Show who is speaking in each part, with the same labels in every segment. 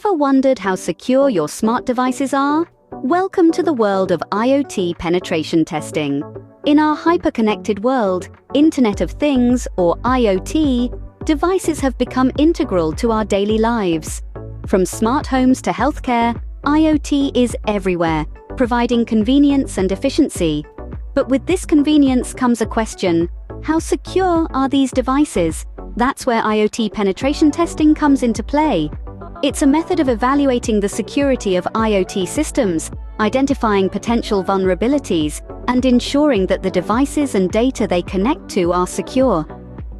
Speaker 1: Ever wondered how secure your smart devices are? Welcome to the world of IoT penetration testing. In our hyper-connected world, Internet of Things, or IoT, devices have become integral to our daily lives. From smart homes to healthcare, IoT is everywhere, providing convenience and efficiency. But with this convenience comes a question: how secure are these devices? That's where IoT penetration testing comes into play. It's a method of evaluating the security of IoT systems, identifying potential vulnerabilities, and ensuring that the devices and data they connect to are secure.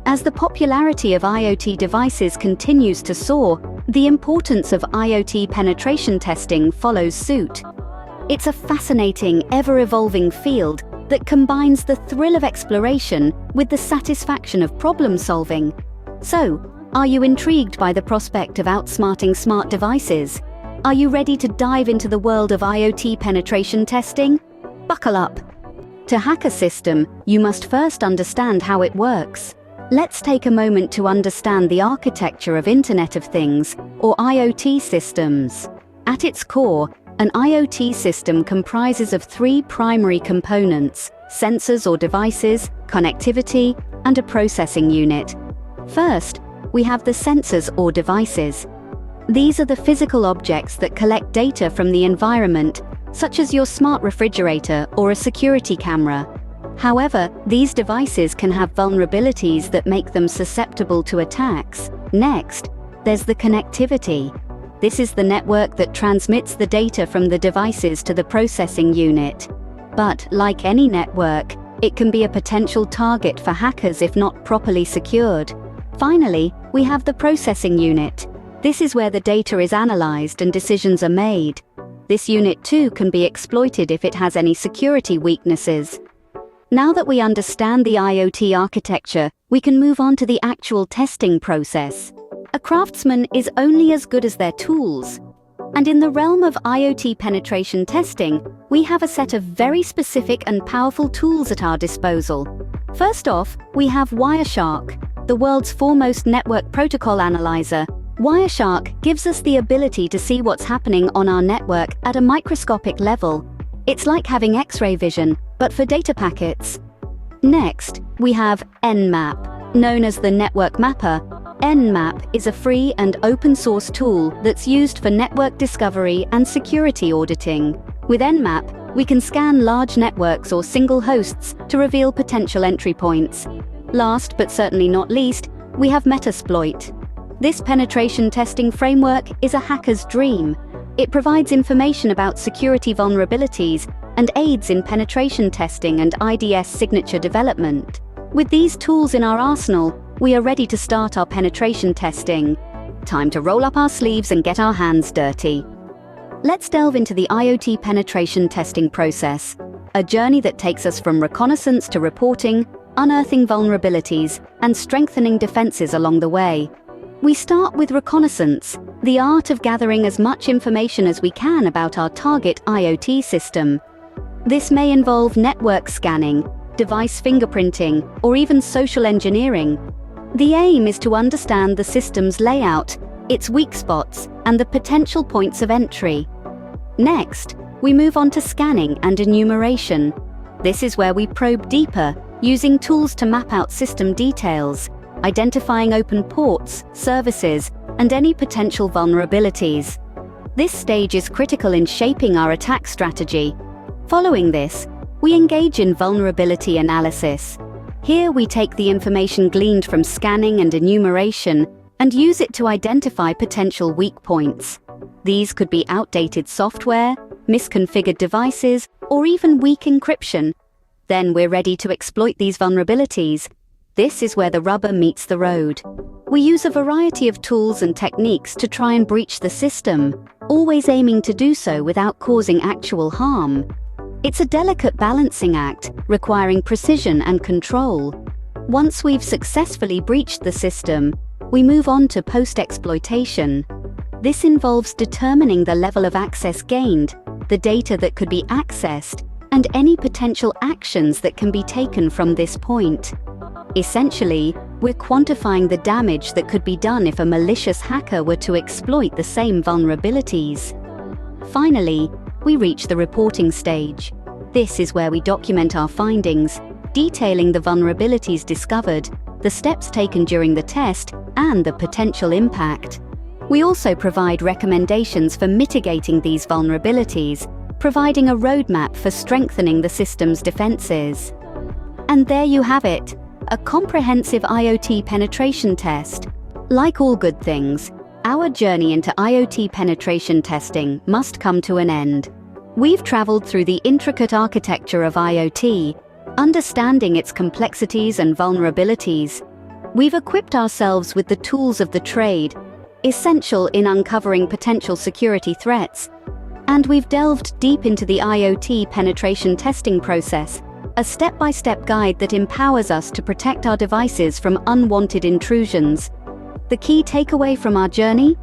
Speaker 1: As the popularity of IoT devices continues to soar, the importance of IoT penetration testing follows suit. It's a fascinating, ever-evolving field that combines the thrill of exploration with the satisfaction of problem-solving. So, are you intrigued by the prospect of outsmarting smart devices? Are you ready to dive into the world of IoT penetration testing? Buckle up! To hack a system, you must first understand how it works. Let's take a moment to understand the architecture of Internet of Things, or IoT systems. At its core, an IoT system comprises of three primary components: sensors or devices, connectivity, and a processing unit. First, we have the sensors or devices. These are the physical objects that collect data from the environment, such as your smart refrigerator or a security camera. However, these devices can have vulnerabilities that make them susceptible to attacks. Next, there's the connectivity. This is the network that transmits the data from the devices to the processing unit. But, like any network, it can be a potential target for hackers if not properly secured. Finally, we have the processing unit. This is where the data is analyzed and decisions are made. This unit too can be exploited if it has any security weaknesses. Now that we understand the IoT architecture, we can move on to the actual testing process. A craftsman is only as good as their tools. And in the realm of IoT penetration testing, we have a set of very specific and powerful tools at our disposal. First off, we have Wireshark, the world's foremost network protocol analyzer. Wireshark gives us the ability to see what's happening on our network at a microscopic level. It's like having X-ray vision, but for data packets. Next, we have Nmap, known as the Network Mapper. Nmap is a free and open-source tool that's used for network discovery and security auditing. With Nmap, we can scan large networks or single hosts to reveal potential entry points. Last but certainly not least, we have Metasploit. This penetration testing framework is a hacker's dream. It provides information about security vulnerabilities and aids in penetration testing and IDS signature development. With these tools in our arsenal, we are ready to start our penetration testing. Time to roll up our sleeves and get our hands dirty. Let's delve into the IoT penetration testing process, a journey that takes us from reconnaissance to reporting, unearthing vulnerabilities, and strengthening defenses along the way. We start with reconnaissance, the art of gathering as much information as we can about our target IoT system. This may involve network scanning, device fingerprinting, or even social engineering. The aim is to understand the system's layout, its weak spots, and the potential points of entry. Next, we move on to scanning and enumeration. This is where we probe deeper, using tools to map out system details, identifying open ports, services, and any potential vulnerabilities. This stage is critical in shaping our attack strategy. Following this, we engage in vulnerability analysis. Here we take the information gleaned from scanning and enumeration and use it to identify potential weak points. These could be outdated software, misconfigured devices, or even weak encryption. Then we're ready to exploit these vulnerabilities. This is where the rubber meets the road. We use a variety of tools and techniques to try and breach the system, always aiming to do so without causing actual harm. It's a delicate balancing act, requiring precision and control. Once we've successfully breached the system, we move on to post-exploitation. This involves determining the level of access gained, the data that could be accessed, and any potential actions that can be taken from this point. Essentially, We're quantifying the damage that could be done if a malicious hacker were to exploit the same vulnerabilities. Finally, we reach the reporting stage. This is where we document our findings, detailing the vulnerabilities discovered, the steps taken during the test, and the potential impact. We also provide recommendations for mitigating these vulnerabilities, providing a roadmap for strengthening the system's defenses. And there you have it, a comprehensive IoT penetration test. Like all good things, our journey into IoT penetration testing must come to an end. We've traveled through the intricate architecture of IoT, understanding its complexities and vulnerabilities. We've equipped ourselves with the tools of the trade, essential in uncovering potential security threats. And we've delved deep into the IoT penetration testing process, a step-by-step guide that empowers us to protect our devices from unwanted intrusions. The key takeaway from our journey?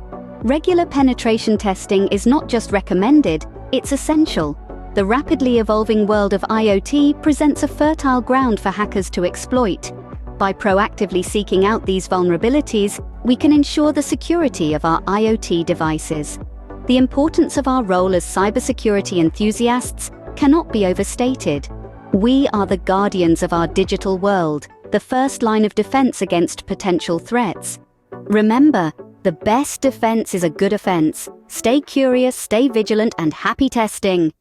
Speaker 1: Regular penetration testing is not just recommended, it's essential. The rapidly evolving world of IoT presents a fertile ground for hackers to exploit. By proactively seeking out these vulnerabilities, we can ensure the security of our IoT devices. The importance of our role as cybersecurity enthusiasts cannot be overstated. We are the guardians of our digital world, the first line of defense against potential threats. Remember, the best defense is a good offense. Stay curious, stay vigilant, and happy testing!